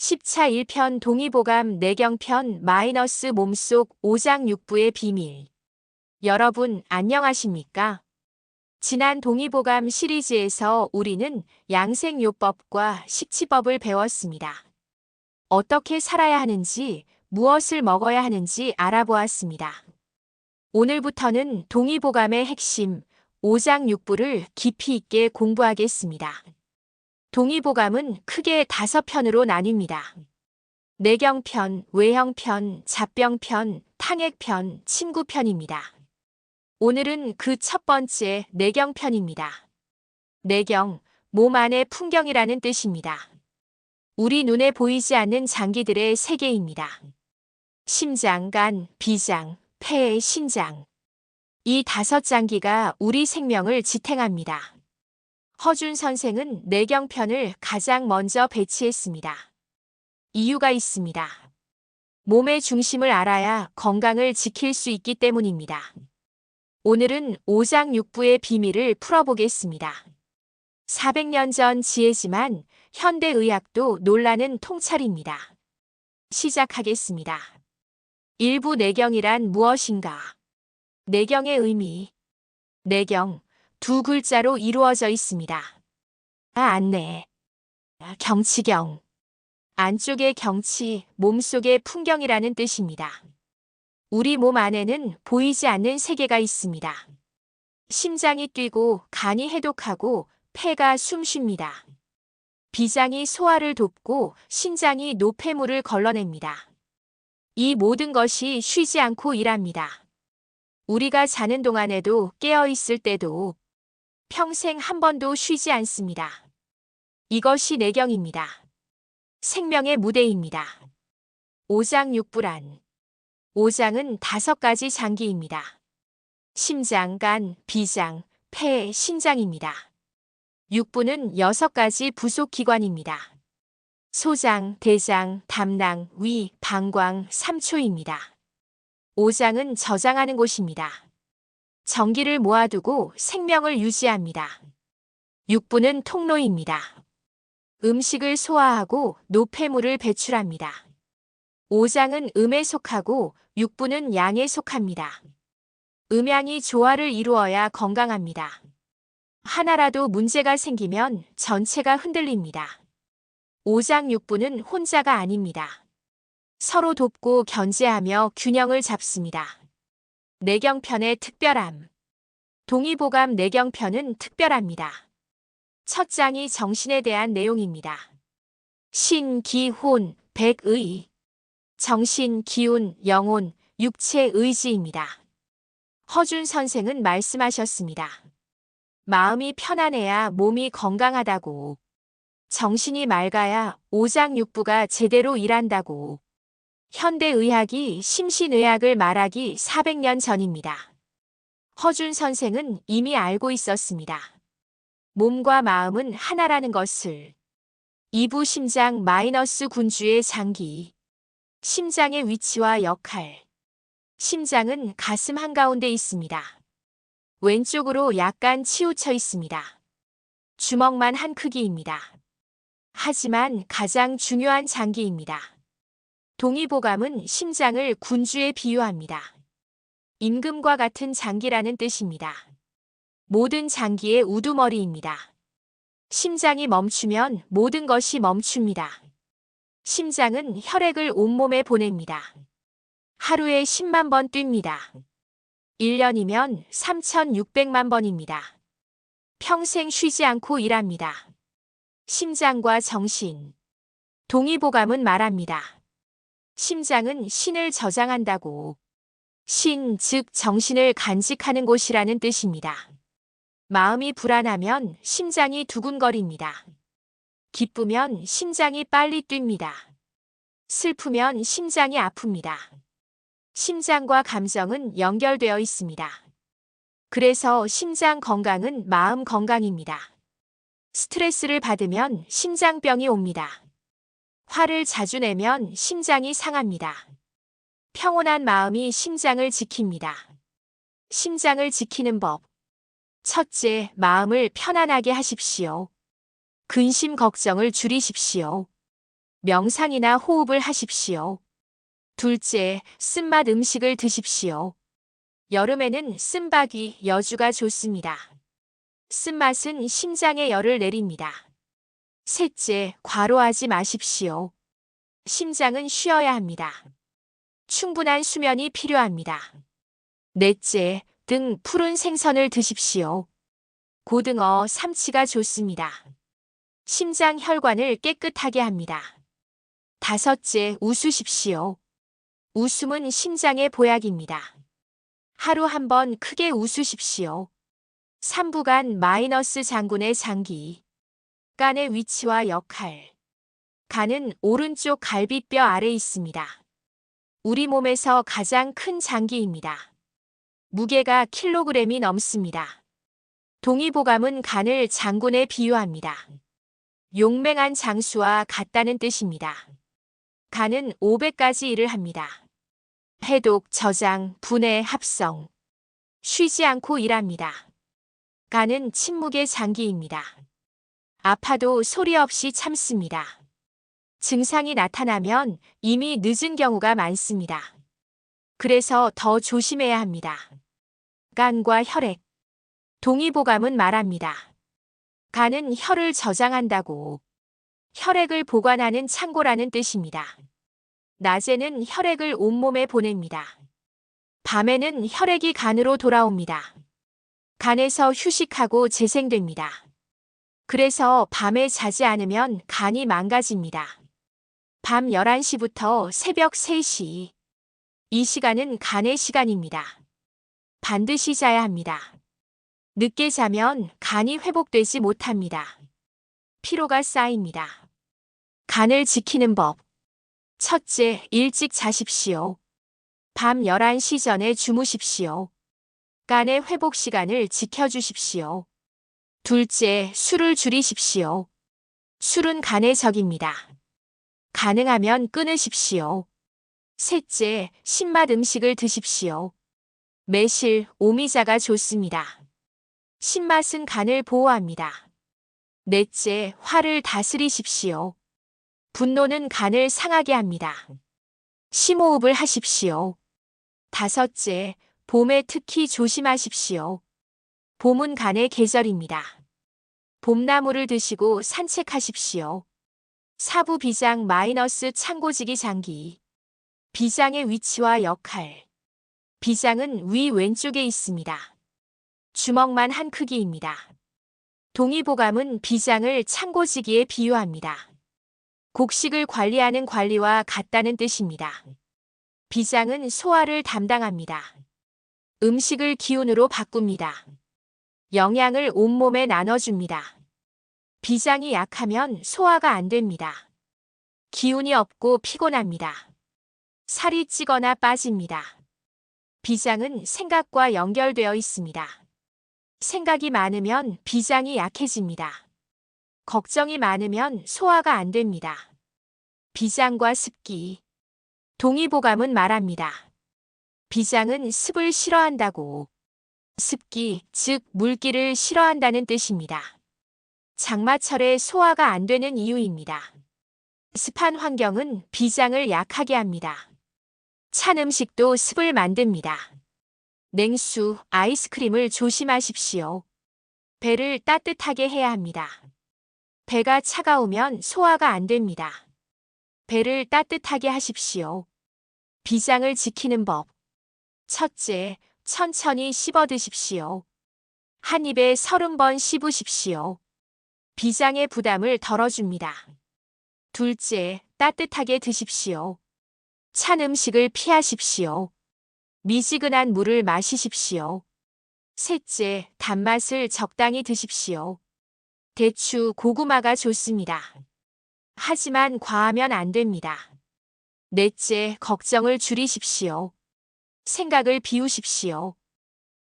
10차 1편 동의보감 내경편 마이너스 몸속 오장육부의 비밀. 여러분 안녕하십니까? 지난 동의보감 시리즈에서 우리는 양생요법과 식치법을 배웠습니다. 어떻게 살아야 하는지, 무엇을 먹어야 하는지 알아보았습니다. 오늘부터는 동의보감의 핵심, 오장육부를 깊이 있게 공부하겠습니다. 동의보감은 크게 5편으로 나뉩니다. 내경편, 외형편, 잡병편, 탕액편, 친구편입니다. 오늘은 그 첫 번째 내경편입니다. 내경, 몸 안의 풍경이라는 뜻입니다. 우리 눈에 보이지 않는 장기들의 세계입니다. 심장, 간, 비장, 폐, 신장. 이 5장기가 우리 생명을 지탱합니다. 허준 선생은 내경편을 가장 먼저 배치했습니다. 이유가 있습니다. 몸의 중심을 알아야 건강을 지킬 수 있기 때문입니다. 오늘은 오장육부의 비밀을 풀어보겠습니다. 400년 전 지혜지만 현대의학도 놀라는 통찰입니다. 시작하겠습니다. 일부 내경이란 무엇인가? 내경의 의미. 내경. 2글자로 이루어져 있습니다. 안내. 경치경. 안쪽의 경치, 몸속의 풍경이라는 뜻입니다. 우리 몸 안에는 보이지 않는 세계가 있습니다. 심장이 뛰고 간이 해독하고 폐가 숨 쉽니다. 비장이 소화를 돕고 신장이 노폐물을 걸러냅니다. 이 모든 것이 쉬지 않고 일합니다. 우리가 자는 동안에도 깨어 있을 때도 평생 한 번도 쉬지 않습니다. 이것이 내경입니다. 생명의 무대입니다. 오장육부란. 오장은 5가지 장기입니다. 심장, 간, 비장, 폐, 신장입니다. 육부는 6가지 부속 기관입니다. 소장, 대장, 담낭, 위, 방광, 삼초입니다. 오장은 저장하는 곳입니다. 전기를 모아두고 생명을 유지합니다. 육부는 통로입니다. 음식을 소화하고 노폐물을 배출합니다. 오장은 음에 속하고 육부는 양에 속합니다. 음양이 조화를 이루어야 건강합니다. 하나라도 문제가 생기면 전체가 흔들립니다. 오장육부는 혼자가 아닙니다. 서로 돕고 견제하며 균형을 잡습니다. 내경편의 특별함. 동의보감 내경편은 특별합니다. 첫 장이 정신에 대한 내용입니다. 신, 기, 혼, 백의. 정신, 기운, 영혼, 육체, 의지입니다. 허준 선생은 말씀하셨습니다. 마음이 편안해야 몸이 건강하다고. 정신이 맑아야 오장육부가 제대로 일한다고. 현대의학이 심신의학을 말하기 400년 전입니다. 허준 선생은 이미 알고 있었습니다. 몸과 마음은 하나라는 것을. 이부 심장 마이너스 군주의 장기. 심장의 위치와 역할. 심장은 가슴 한가운데 있습니다. 왼쪽으로 약간 치우쳐 있습니다. 주먹만 한 크기입니다. 하지만 가장 중요한 장기입니다. 동의보감은 심장을 군주에 비유합니다. 임금과 같은 장기라는 뜻입니다. 모든 장기의 우두머리입니다. 심장이 멈추면 모든 것이 멈춥니다. 심장은 혈액을 온몸에 보냅니다. 하루에 10만 번 뜁니다. 1년이면 3,600만 번입니다. 평생 쉬지 않고 일합니다. 심장과 정신. 동의보감은 말합니다. 심장은 신을 저장한다고. 신, 즉 정신을 간직하는 곳이라는 뜻입니다. 마음이 불안하면 심장이 두근거립니다. 기쁘면 심장이 빨리 뜁니다. 슬프면 심장이 아픕니다. 심장과 감정은 연결되어 있습니다. 그래서 심장 건강은 마음 건강입니다. 스트레스를 받으면 심장병이 옵니다. 화를 자주 내면 심장이 상합니다. 평온한 마음이 심장을 지킵니다. 심장을 지키는 법. 첫째, 마음을 편안하게 하십시오. 근심 걱정을 줄이십시오. 명상이나 호흡을 하십시오. 둘째, 쓴맛 음식을 드십시오. 여름에는 쓴바귀, 여주가 좋습니다. 쓴맛은 심장에 열을 내립니다. 셋째, 과로하지 마십시오. 심장은 쉬어야 합니다. 충분한 수면이 필요합니다. 넷째, 등 푸른 생선을 드십시오. 고등어, 삼치가 좋습니다. 심장 혈관을 깨끗하게 합니다. 다섯째, 웃으십시오. 웃음은 심장의 보약입니다. 하루 한 번 크게 웃으십시오. 3부간 마이너스 장군의 장기. 간의 위치와 역할. 간은 오른쪽 갈비뼈 아래 있습니다. 우리 몸에서 가장 큰 장기입니다. 무게가 킬로그램이 넘습니다. 동의보감은 간을 장군에 비유합니다. 용맹한 장수와 같다는 뜻입니다. 간은 500가지 일을 합니다. 해독, 저장, 분해, 합성. 쉬지 않고 일합니다. 간은 침묵의 장기입니다. 아파도 소리 없이 참습니다. 증상이 나타나면 이미 늦은 경우가 많습니다. 그래서 더 조심해야 합니다. 간과 혈액. 동의보감은 말합니다. 간은 혈을 저장한다고. 혈액을 보관하는 창고라는 뜻입니다. 낮에는 혈액을 온몸에 보냅니다. 밤에는 혈액이 간으로 돌아옵니다. 간에서 휴식하고 재생됩니다. 그래서 밤에 자지 않으면 간이 망가집니다. 밤 11시부터 새벽 3시. 이 시간은 간의 시간입니다. 반드시 자야 합니다. 늦게 자면 간이 회복되지 못합니다. 피로가 쌓입니다. 간을 지키는 법. 첫째, 일찍 자십시오. 밤 11시 전에 주무십시오. 간의 회복 시간을 지켜주십시오. 둘째, 술을 줄이십시오. 술은 간의 적입니다. 가능하면 끊으십시오. 셋째, 신맛 음식을 드십시오. 매실, 오미자가 좋습니다. 신맛은 간을 보호합니다. 넷째, 화를 다스리십시오. 분노는 간을 상하게 합니다. 심호흡을 하십시오. 다섯째, 봄에 특히 조심하십시오. 봄은 간의 계절입니다. 봄나물을 드시고 산책하십시오. 사부 비장 마이너스 창고지기 장기. 비장의 위치와 역할. 비장은 위 왼쪽에 있습니다. 주먹만 한 크기입니다. 동의보감은 비장을 창고지기에 비유합니다. 곡식을 관리하는 관리와 같다는 뜻입니다. 비장은 소화를 담당합니다. 음식을 기운으로 바꿉니다. 영양을 온몸에 나눠줍니다. 비장이 약하면 소화가 안 됩니다. 기운이 없고 피곤합니다. 살이 찌거나 빠집니다. 비장은 생각과 연결되어 있습니다. 생각이 많으면 비장이 약해집니다. 걱정이 많으면 소화가 안 됩니다. 비장과 습기. 동의보감은 말합니다. 비장은 습을 싫어한다고. 습기, 즉 물기를 싫어한다는 뜻입니다. 장마철에 소화가 안 되는 이유입니다. 습한 환경은 비장을 약하게 합니다. 찬 음식도 습을 만듭니다. 냉수, 아이스크림을 조심하십시오. 배를 따뜻하게 해야 합니다. 배가 차가우면 소화가 안 됩니다. 배를 따뜻하게 하십시오. 비장을 지키는 법. 첫째, 천천히 씹어 드십시오. 한 입에 30번 씹으십시오. 비장의 부담을 덜어줍니다. 둘째, 따뜻하게 드십시오. 찬 음식을 피하십시오. 미지근한 물을 마시십시오. 셋째, 단맛을 적당히 드십시오. 대추, 고구마가 좋습니다. 하지만 과하면 안 됩니다. 넷째, 걱정을 줄이십시오. 생각을 비우십시오.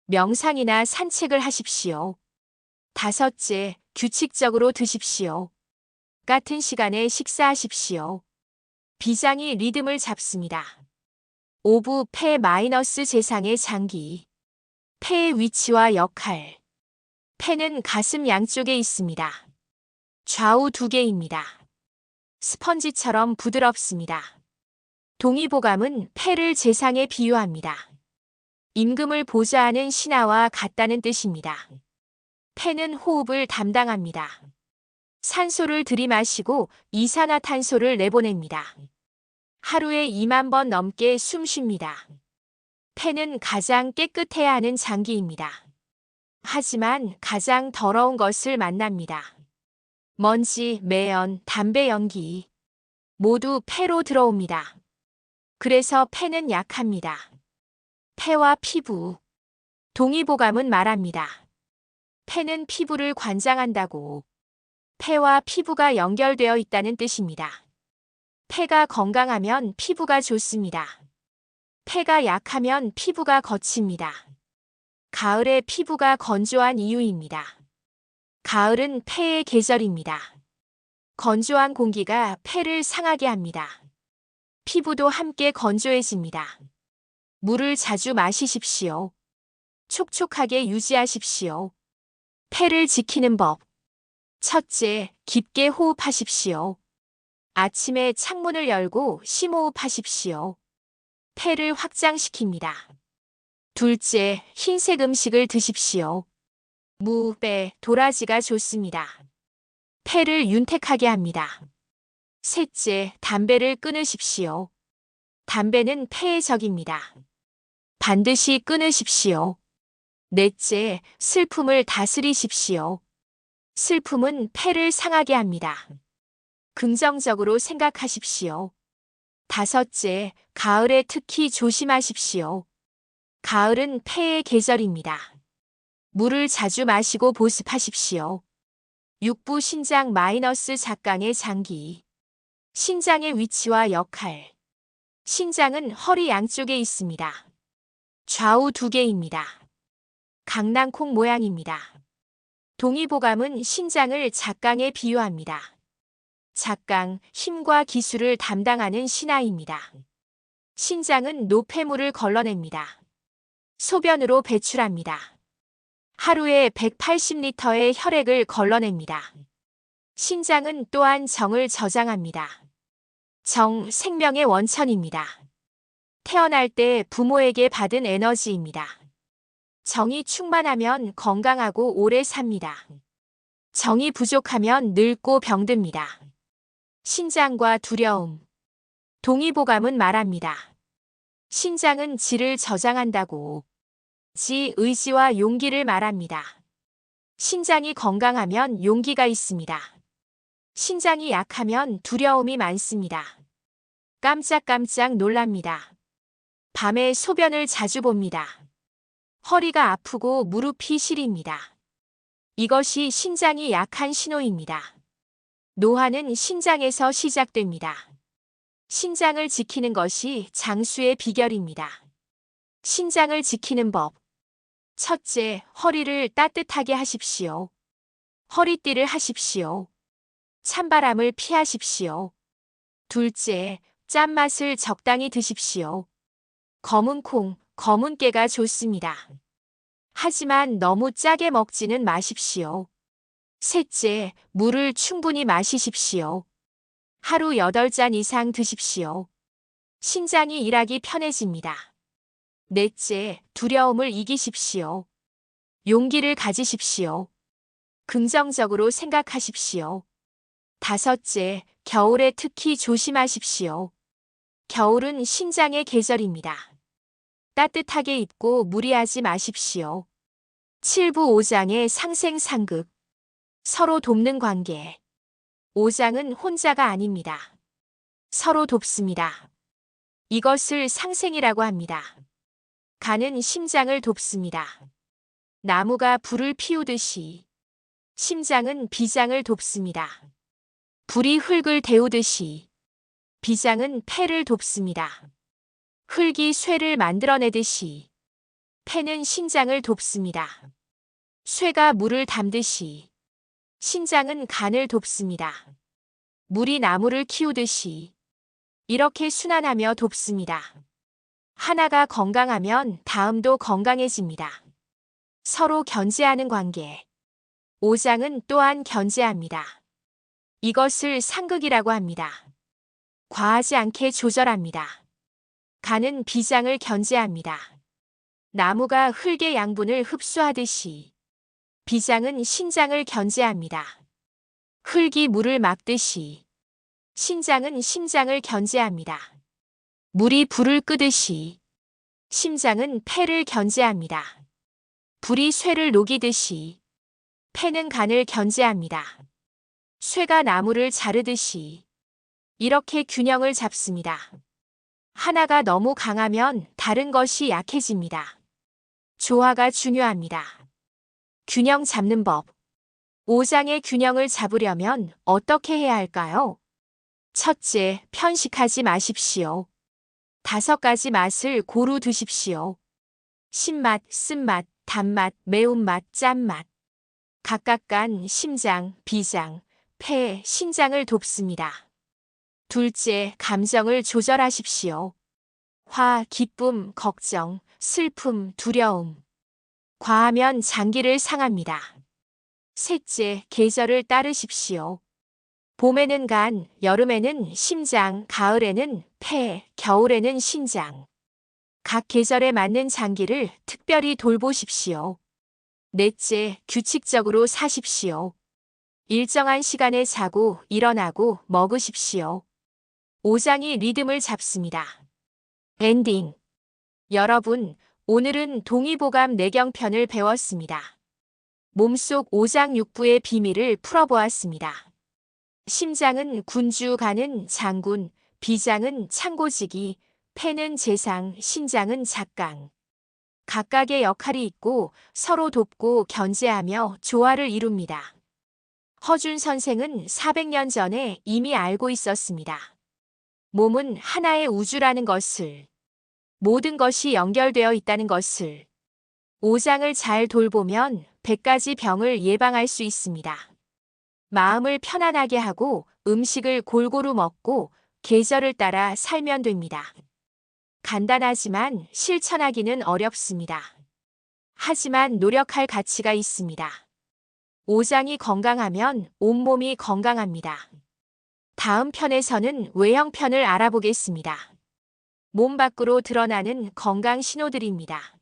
명상이나 산책을 하십시오. 다섯째, 규칙적으로 드십시오. 같은 시간에 식사하십시오. 비장이 리듬을 잡습니다. 오부 폐 마이너스 재상의 장기. 폐의 위치와 역할. 폐는 가슴 양쪽에 있습니다. 좌우 2개입니다. 스펀지처럼 부드럽습니다. 동의보감은 폐를 재상에 비유합니다. 임금을 보좌하는 신하와 같다는 뜻입니다. 폐는 호흡을 담당합니다. 산소를 들이마시고 이산화탄소를 내보냅니다. 하루에 2만 번 넘게 숨 쉽니다. 폐는 가장 깨끗해야 하는 장기입니다. 하지만 가장 더러운 것을 만납니다. 먼지, 매연, 담배 연기 모두 폐로 들어옵니다. 그래서 폐는 약합니다. 폐와 피부. 동의보감은 말합니다. 폐는 피부를 관장한다고. 폐와 피부가 연결되어 있다는 뜻입니다. 폐가 건강하면 피부가 좋습니다. 폐가 약하면 피부가 거칩니다. 가을에 피부가 건조한 이유입니다. 가을은 폐의 계절입니다. 건조한 공기가 폐를 상하게 합니다. 피부도 함께 건조해집니다. 물을 자주 마시십시오. 촉촉하게 유지하십시오. 폐를 지키는 법. 첫째, 깊게 호흡하십시오. 아침에 창문을 열고 심호흡하십시오. 폐를 확장시킵니다. 둘째, 흰색 음식을 드십시오. 무, 배, 도라지가 좋습니다. 폐를 윤택하게 합니다. 셋째, 담배를 끊으십시오. 담배는 폐의 적입니다. 반드시 끊으십시오. 넷째, 슬픔을 다스리십시오. 슬픔은 폐를 상하게 합니다. 긍정적으로 생각하십시오. 다섯째, 가을에 특히 조심하십시오. 가을은 폐의 계절입니다. 물을 자주 마시고 보습하십시오. 육부 신장 마이너스 작강의 장기. 신장의 위치와 역할. 신장은 허리 양쪽에 있습니다. 좌우 2개입니다. 강낭콩 모양입니다. 동의보감은 신장을 작강에 비유합니다. 작강, 힘과 기술을 담당하는 신하입니다. 신장은 노폐물을 걸러냅니다. 소변으로 배출합니다. 하루에 180리터의 혈액을 걸러냅니다. 신장은 또한 정을 저장합니다. 정, 생명의 원천입니다. 태어날 때 부모에게 받은 에너지입니다. 정이 충만하면 건강하고 오래 삽니다. 정이 부족하면 늙고 병듭니다. 신장과 두려움. 동의보감은 말합니다. 신장은 지를 저장한다고. 지, 의지와 용기를 말합니다. 신장이 건강하면 용기가 있습니다. 신장이 약하면 두려움이 많습니다. 깜짝깜짝 놀랍니다. 밤에 소변을 자주 봅니다. 허리가 아프고 무릎이 시립니다. 이것이 신장이 약한 신호입니다. 노화는 신장에서 시작됩니다. 신장을 지키는 것이 장수의 비결입니다. 신장을 지키는 법. 첫째, 허리를 따뜻하게 하십시오. 허리띠를 하십시오. 찬바람을 피하십시오. 둘째, 짠맛을 적당히 드십시오. 검은 콩, 검은 깨가 좋습니다. 하지만 너무 짜게 먹지는 마십시오. 셋째, 물을 충분히 마시십시오. 하루 8잔 이상 드십시오. 신장이 일하기 편해집니다. 넷째, 두려움을 이기십시오. 용기를 가지십시오. 긍정적으로 생각하십시오. 다섯째, 겨울에 특히 조심하십시오. 겨울은 신장의 계절입니다. 따뜻하게 입고 무리하지 마십시오. 7부 5장의 상생상극. 서로 돕는 관계. 5장은 혼자가 아닙니다. 서로 돕습니다. 이것을 상생이라고 합니다. 간은 심장을 돕습니다. 나무가 불을 피우듯이 심장은 비장을 돕습니다. 불이 흙을 데우듯이 비장은 폐를 돕습니다. 흙이 쇠를 만들어내듯이 폐는 신장을 돕습니다. 쇠가 물을 담듯이 신장은 간을 돕습니다. 물이 나무를 키우듯이 이렇게 순환하며 돕습니다. 하나가 건강하면 다음도 건강해집니다. 서로 견제하는 관계. 5장은 또한 견제합니다. 이것을 상극이라고 합니다. 과하지 않게 조절합니다. 간은 비장을 견제합니다. 나무가 흙의 양분을 흡수하듯이 비장은 신장을 견제합니다. 흙이 물을 막듯이 신장은 심장을 견제합니다. 물이 불을 끄듯이 심장은 폐를 견제합니다. 불이 쇠를 녹이듯이 폐는 간을 견제합니다. 쇠가 나무를 자르듯이 이렇게 균형을 잡습니다. 하나가 너무 강하면 다른 것이 약해집니다. 조화가 중요합니다. 균형 잡는 법. 오장의 균형을 잡으려면 어떻게 해야 할까요? 첫째, 편식하지 마십시오. 5가지 맛을 고루 드십시오. 신맛, 쓴맛, 단맛, 매운맛, 짠맛. 각각 간 심장, 비장, 폐, 신장을 돕습니다. 둘째, 감정을 조절하십시오. 화, 기쁨, 걱정, 슬픔, 두려움. 과하면 장기를 상합니다. 셋째, 계절을 따르십시오. 봄에는 간, 여름에는 심장, 가을에는 폐, 겨울에는 신장. 각 계절에 맞는 장기를 특별히 돌보십시오. 넷째, 규칙적으로 사십시오. 일정한 시간에 자고 일어나고 먹으십시오. 오장이 리듬을 잡습니다. 엔딩. 여러분, 오늘은 동의보감 내경편을 배웠습니다. 몸속 오장육부의 비밀을 풀어보았습니다. 심장은 군주, 간은 장군, 비장은 창고지기, 폐는 재상, 신장은 작강. 각각의 역할이 있고 서로 돕고 견제하며 조화를 이룹니다. 허준 선생은 400년 전에 이미 알고 있었습니다. 몸은 하나의 우주라는 것을, 모든 것이 연결되어 있다는 것을, 오장을 잘 돌보면 100가지 병을 예방할 수 있습니다. 마음을 편안하게 하고 음식을 골고루 먹고 계절을 따라 살면 됩니다. 간단하지만 실천하기는 어렵습니다. 하지만 노력할 가치가 있습니다. 오장이 건강하면 온몸이 건강합니다. 다음 편에서는 외형편을 알아보겠습니다. 몸 밖으로 드러나는 건강 신호들입니다.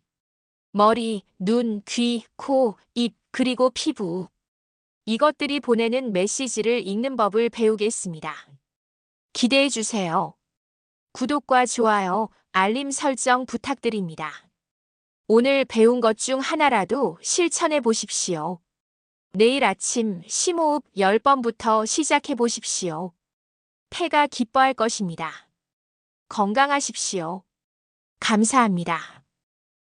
머리, 눈, 귀, 코, 입, 그리고 피부. 이것들이 보내는 메시지를 읽는 법을 배우겠습니다. 기대해 주세요. 구독과 좋아요, 알림 설정 부탁드립니다. 오늘 배운 것 중 하나라도 실천해 보십시오. 내일 아침 심호흡 10번부터 시작해 보십시오. 폐가 기뻐할 것입니다. 건강하십시오. 감사합니다.